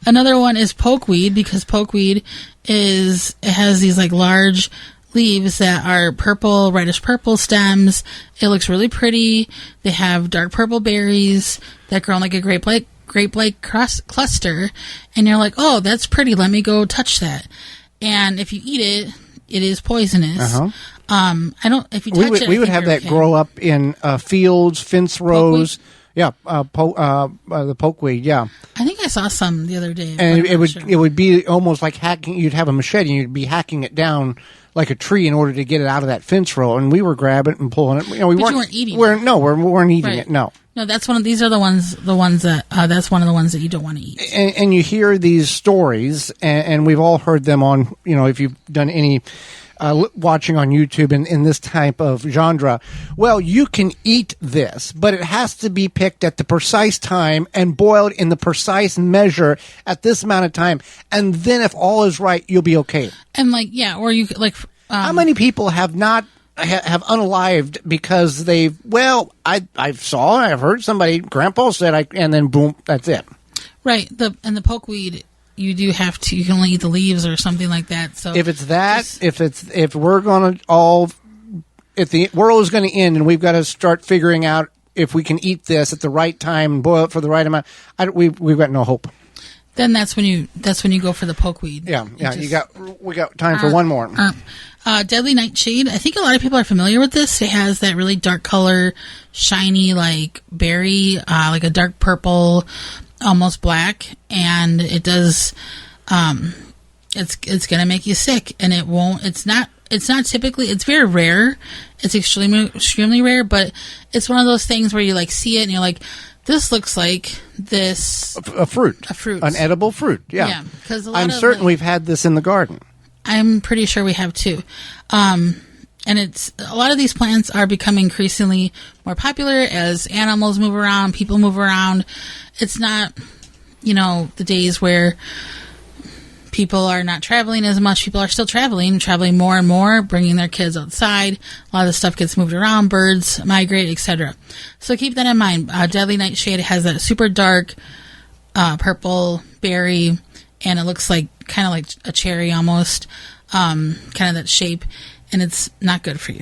Another one is pokeweed, because pokeweed it has these like large leaves that are purple, reddish purple stems. It looks really pretty. They have dark purple berries that grow like a grape cluster, and you're like, oh, that's pretty. Let me go touch that. And if you eat it, it is poisonous. I don't. If you touch we would have that grow up in fields, fence rows. Pokeweed? Yeah, the pokeweed. Yeah, I think I saw some the other day. And it would be almost like hacking. You'd have a machete and you'd be hacking it down like a tree in order to get it out of that fence row. And we were grabbing it and pulling it. You weren't eating it. No, we weren't eating it. No. No, that's one of these are the ones that that's one of the ones that you don't want to eat. And you hear these stories, and we've all heard them on. If you've done any watching on YouTube in this type of genre, well, you can eat this, but it has to be picked at the precise time and boiled in the precise measure at this amount of time, and then if all is right, you'll be okay. And or you how many people have not have unalived because I've heard somebody, Grandpa said, and then boom, that's it. Right. The pokeweed, you do have to. You can only eat the leaves or something like that. So if it's that, if the world is going to end and we've got to start figuring out if we can eat this at the right time and boil it for the right amount, we've got no hope. Then that's when you go for the pokeweed. Yeah. We got time for one more. Deadly Nightshade. I think a lot of people are familiar with this. It has that really dark color, shiny like berry, like a dark purple, almost black, and it does. It's gonna make you sick, and it won't. It's not typically. It's very rare. It's extremely rare, but it's one of those things where you like see it and you're like, this looks like this a fruit, an edible fruit. Yeah, because I'm certain we've had this in the garden. I'm pretty sure we have too. And it's a lot of these plants are becoming increasingly more popular as animals move around, people move around. It's not, the days where people are not traveling as much. People are still traveling more and more, bringing their kids outside. A lot of the stuff gets moved around, birds migrate, etc. So keep that in mind. Deadly Nightshade has that super dark purple berry, and it looks like kind of like a cherry almost, kind of that shape, and it's not good for you.